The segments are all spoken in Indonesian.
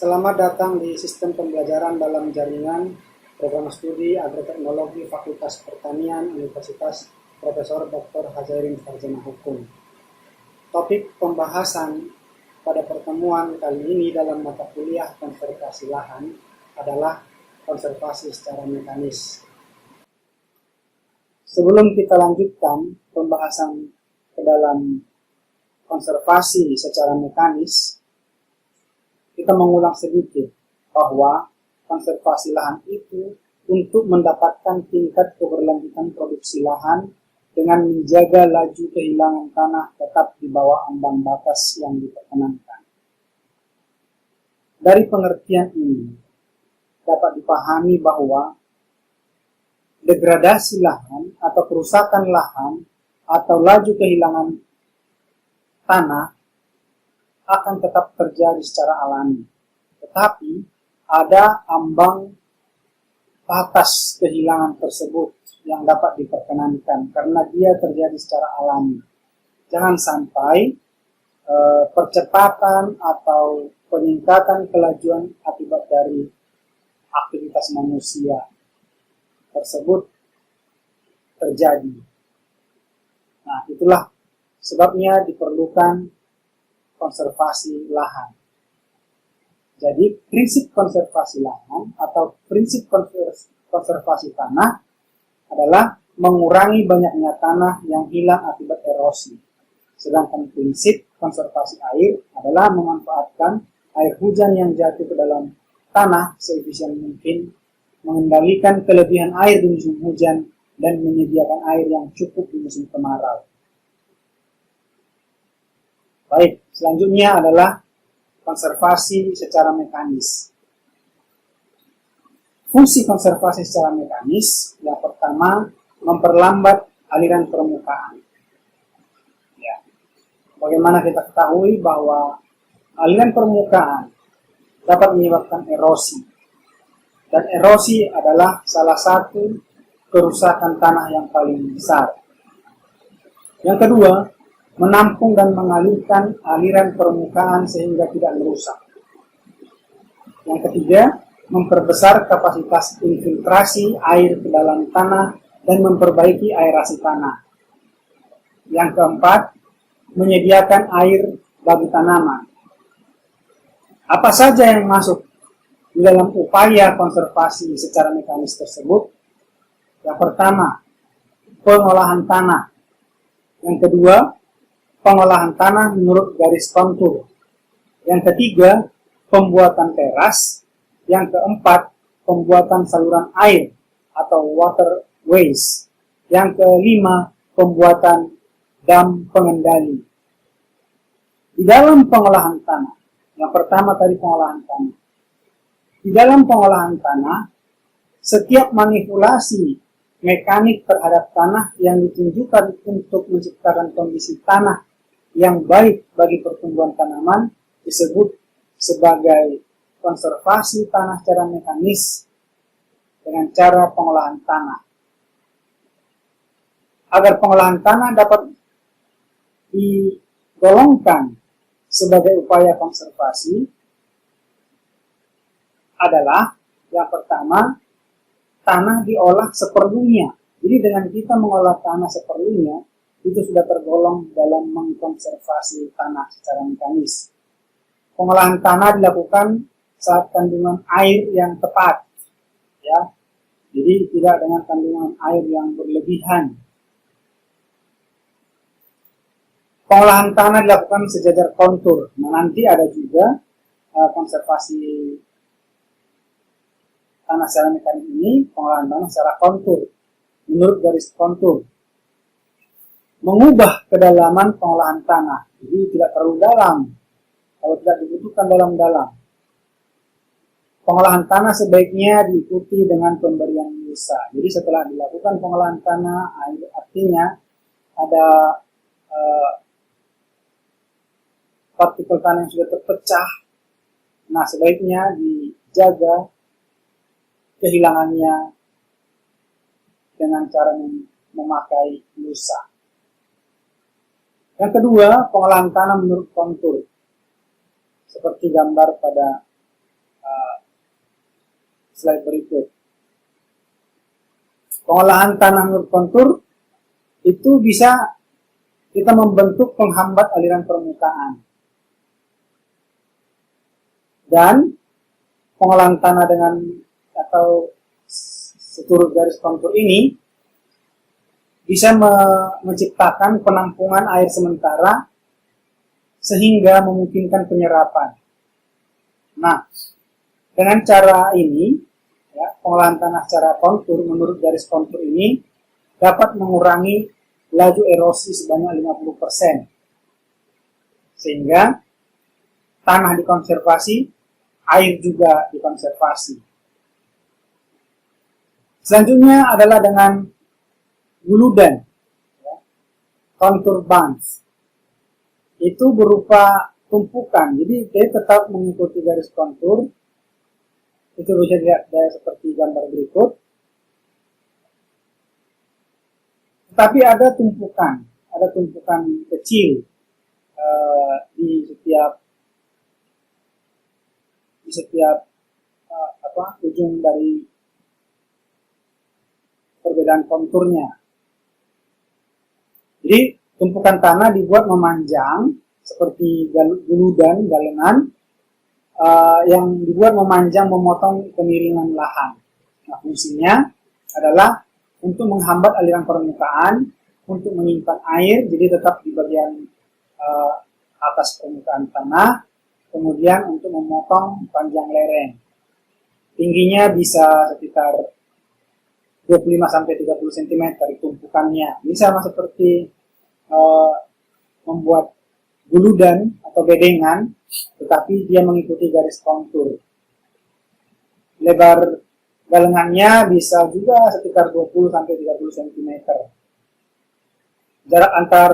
Selamat datang di sistem pembelajaran dalam jaringan program studi agroteknologi Fakultas Pertanian Universitas Profesor Dr. Hajairin Sarjana Hukum. Topik pembahasan pada pertemuan kali ini dalam mata kuliah konservasi lahan adalah konservasi secara mekanis. Sebelum kita lanjutkan pembahasan ke dalam konservasi secara mekanis, kita mengulang sedikit bahwa konservasi lahan itu untuk mendapatkan tingkat keberlanjutan produksi lahan dengan menjaga laju kehilangan tanah tetap di bawah ambang batas yang diperkenankan. Dari pengertian ini dapat dipahami bahwa degradasi lahan atau kerusakan lahan atau laju kehilangan tanah akan tetap terjadi secara alami. Tetapi ada ambang batas kehilangan tersebut yang dapat diperkenankan karena dia terjadi secara alami. Jangan sampai percepatan atau peningkatan kelajuan akibat dari aktivitas manusia tersebut terjadi. Nah, itulah sebabnya diperlukan konservasi lahan. Jadi prinsip konservasi lahan atau prinsip konservasi tanah adalah mengurangi banyaknya tanah yang hilang akibat erosi. Sedangkan prinsip konservasi air adalah memanfaatkan air hujan yang jatuh ke dalam tanah seefisien mungkin, mengendalikan kelebihan air di musim hujan, dan menyediakan air yang cukup di musim kemarau. Baik, selanjutnya adalah konservasi secara mekanis. Fungsi konservasi secara mekanis yang pertama memperlambat aliran permukaan. Ya. Bagaimana kita ketahui bahwa aliran permukaan dapat menyebabkan erosi. Dan erosi adalah salah satu kerusakan tanah yang paling besar. Yang kedua, menampung dan mengalirkan aliran permukaan sehingga tidak merusak. Yang ketiga, memperbesar kapasitas infiltrasi air ke dalam tanah dan memperbaiki aerasi tanah. Yang keempat, menyediakan air bagi tanaman. Apa saja yang masuk di dalam upaya konservasi secara mekanis tersebut? Yang pertama, pengolahan tanah. Yang kedua, pengolahan tanah menurut garis kontur. Yang ketiga, pembuatan teras. Yang keempat, pembuatan saluran air atau waterways. Yang kelima, pembuatan dam pengendali. Di dalam pengolahan tanah, yang pertama tadi pengolahan tanah. Di dalam pengolahan tanah, setiap manipulasi mekanik terhadap tanah yang ditunjukkan untuk menciptakan kondisi tanah yang baik bagi pertumbuhan tanaman disebut sebagai konservasi tanah secara mekanis dengan cara pengolahan tanah. Agar pengolahan tanah dapat digolongkan sebagai upaya konservasi adalah yang pertama, tanah diolah seperlunya. Jadi dengan kita mengolah tanah seperlunya, itu sudah tergolong dalam mengkonservasi tanah secara mekanis. Pengolahan tanah dilakukan saat kandungan air yang tepat, ya. Jadi tidak dengan kandungan air yang berlebihan. Pengolahan tanah dilakukan sejajar kontur. Nah, nanti ada juga konservasi tanah secara mekanis ini, pengolahan tanah secara kontur, menurut garis kontur. Mengubah kedalaman pengolahan tanah, jadi tidak terlalu dalam, kalau tidak dibutuhkan dalam-dalam. Pengolahan tanah sebaiknya diikuti dengan pemberian mulsa. Jadi setelah dilakukan pengolahan tanah, artinya ada partikel tanah yang sudah terpecah. Nah, sebaiknya dijaga kehilangannya dengan cara memakai mulsa. Yang kedua, pengolahan tanah menurut kontur. Seperti gambar pada slide berikut. Pengolahan tanah menurut kontur itu bisa kita membentuk penghambat aliran permukaan. Dan pengolahan tanah dengan atau seturut garis kontur ini bisa menciptakan penampungan air sementara sehingga memungkinkan penyerapan. Nah, dengan cara ini, ya, pengolahan tanah secara kontur menurut garis kontur ini dapat mengurangi laju erosi sebanyak 50%. Sehingga tanah dikonservasi, air juga dikonservasi. Selanjutnya adalah dengan guludan, ya, kontur bands. Itu berupa tumpukan, jadi dia tetap mengikuti garis kontur. Itu bisa dilihat seperti gambar berikut. Tetapi ada tumpukan kecil di setiap ujung dari perbedaan konturnya. Jadi tumpukan tanah dibuat memanjang seperti guludan, galengan yang dibuat memanjang memotong kemiringan lahan. Nah, fungsinya adalah untuk menghambat aliran permukaan, untuk menyimpan air, jadi tetap di bagian atas permukaan tanah, kemudian untuk memotong panjang lereng. Tingginya bisa sekitar 25-30 cm tumpukannya. Ini sama seperti membuat guludan atau bedengan, tetapi dia mengikuti garis kontur. Lebar galengannya bisa juga sekitar 20-30 cm. Jarak antar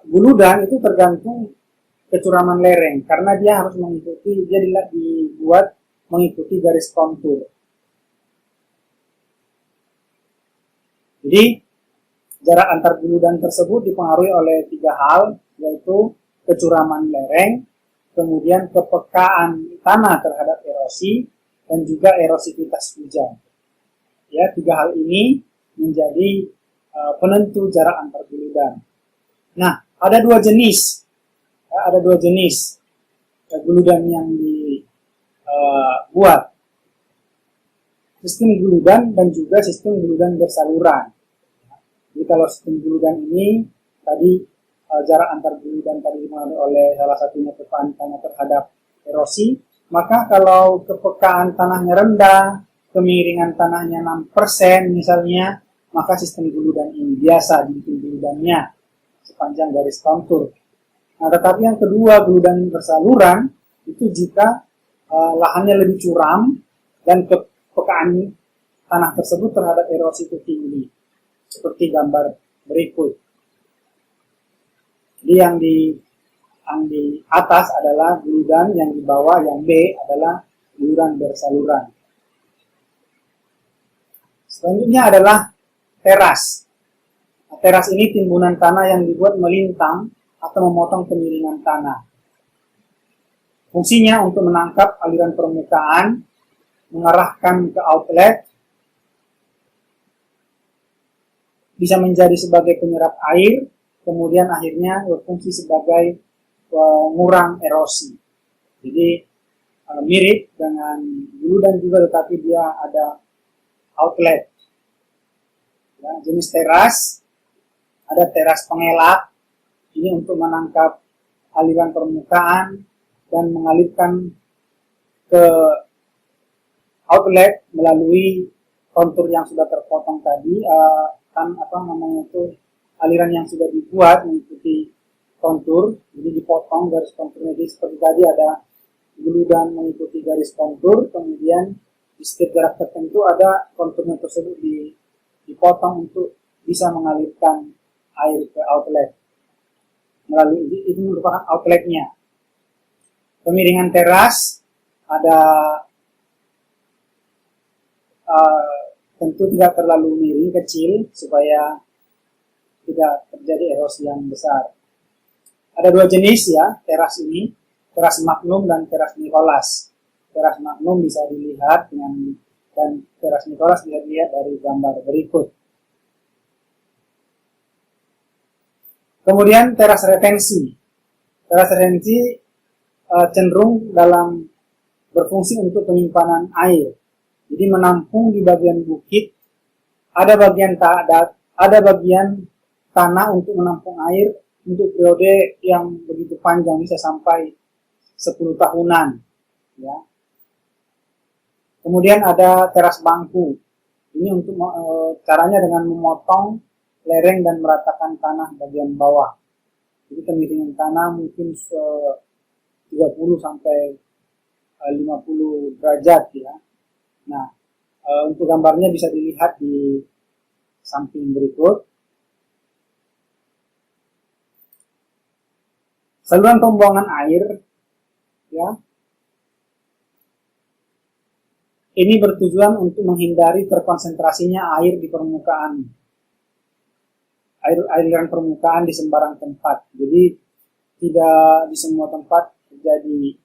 guludan itu tergantung kecuraman lereng, karena dia harus mengikuti, dia dibuat mengikuti garis kontur. Jadi jarak antar guludan tersebut dipengaruhi oleh 3 hal, yaitu kecuraman lereng, kemudian kepekaan tanah terhadap erosi, dan juga erosivitas hujan. Ya, 3 hal ini menjadi penentu jarak antar guludan. Nah, ada 2 jenis. Ada 2 jenis guludan yang dibuat. Sistem guludan dan juga sistem guludan bersaluran. Jadi kalau sistem guludan ini tadi jarak antar guludan tadi dipengaruhi oleh salah satunya kepekaan tanah terhadap erosi, maka kalau kepekaan tanahnya rendah, kemiringan tanahnya 6% misalnya, maka sistem guludan ini biasa dibikin guludannya sepanjang garis kontur. Nah, tetapi yang kedua, guludan bersaluran itu jika lahannya lebih curam dan kepekaan tanah tersebut terhadap erosi itu tinggi, seperti gambar berikut. Jadi yang di atas adalah guludan, yang di bawah yang B adalah guludan bersaluran. Selanjutnya adalah teras. Nah, teras ini timbunan tanah yang dibuat melintang atau memotong kemiringan tanah. Fungsinya untuk menangkap aliran permukaan, mengarahkan ke outlet, bisa menjadi sebagai penyerap air, kemudian akhirnya berfungsi sebagai pengurang erosi. Jadi mirip dengan guludan juga, tetapi dia ada outlet. Ya, jenis teras, ada teras pengelak, ini untuk menangkap aliran permukaan dan mengalirkan ke outlet melalui kontur yang sudah terpotong tadi, aliran yang sudah dibuat mengikuti kontur, jadi dipotong garis konturnya. Jadi seperti tadi ada guludan mengikuti garis kontur, kemudian di setiap jarak tertentu ada konturnya tersebut dipotong untuk bisa mengalirkan air ke outlet. Melalui itu merupakan outletnya. Kemiringan teras ada tentu tidak terlalu miring, kecil, supaya tidak terjadi erosi yang besar. Ada 2 jenis ya teras ini, teras Magnum dan teras Nicholas. teras Magnum bisa dilihat dan teras Nicholas bisa dilihat dari gambar berikut. Kemudian teras retensi. Teras retensi cenderung dalam berfungsi untuk penyimpanan air. Jadi menampung di bagian bukit, ada bagian tanah untuk menampung air untuk periode yang begitu panjang, bisa sampai 10 tahunan. Ya. Kemudian ada teras bangku. Ini untuk caranya dengan memotong lereng dan meratakan tanah bagian bawah. Jadi kemiringan tanah mungkin 30 sampai 50 derajat ya. Nah, untuk gambarnya bisa dilihat di samping berikut. Saluran pembuangan air ya. Ini bertujuan untuk menghindari terkonsentrasinya air di permukaan. Aliran permukaan di sembarang tempat. Jadi tidak di semua tempat terjadi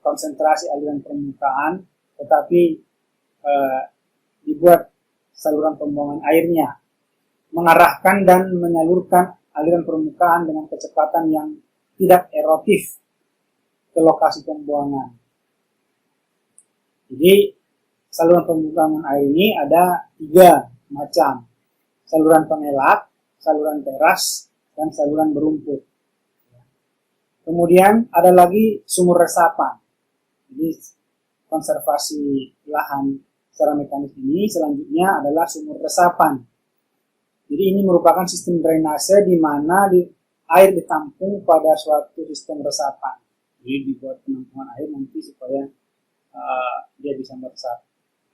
konsentrasi aliran permukaan, tetapi dibuat saluran pembuangan airnya mengarahkan dan menyalurkan aliran permukaan dengan kecepatan yang tidak erotif ke lokasi pembuangan. Jadi saluran pembuangan air ini ada 3 macam: saluran pengelak, saluran teras, dan saluran berumput. Kemudian ada lagi sumur resapan. Jadi konservasi lahan secara mekanis ini selanjutnya adalah sumur resapan. Jadi ini merupakan sistem drainase di mana air ditampung pada suatu sistem resapan. Jadi dibuat penampungan air nanti supaya dia bisa meresap.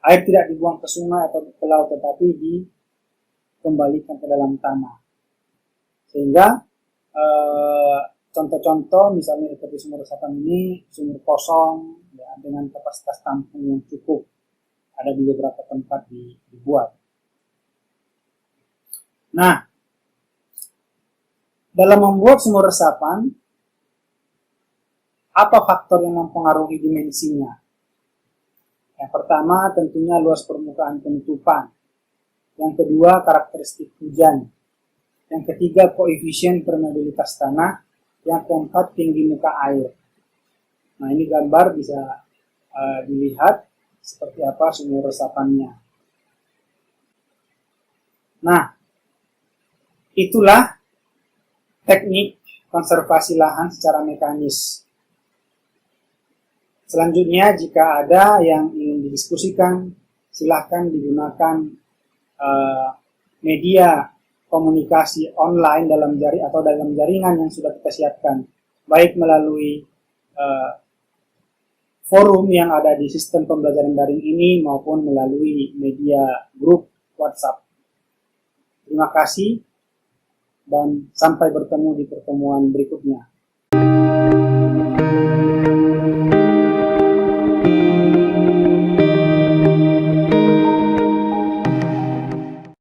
Air tidak dibuang ke sungai atau ke laut, tetapi dikembalikan ke dalam tanah. Sehingga contoh-contoh misalnya seperti sumur resapan ini, sumur kosong ya, dengan kapasitas tampung yang cukup. Ada di beberapa tempat dibuat. Nah, dalam membuat sumur resapan, apa faktor yang mempengaruhi dimensinya? Yang pertama tentunya luas permukaan penutupan. Yang kedua karakteristik hujan. Yang ketiga koefisien permeabilitas tanah. Yang keempat tinggi muka air. Nah, ini gambar bisa dilihat seperti apa sumur resapannya. Nah, itulah teknik konservasi lahan secara mekanis. Selanjutnya, jika ada yang ingin didiskusikan, silahkan digunakan media komunikasi online dalam jaringan yang sudah kita siapkan, baik melalui forum yang ada di sistem pembelajaran daring ini maupun melalui media grup WhatsApp. Terima kasih dan sampai bertemu di pertemuan berikutnya.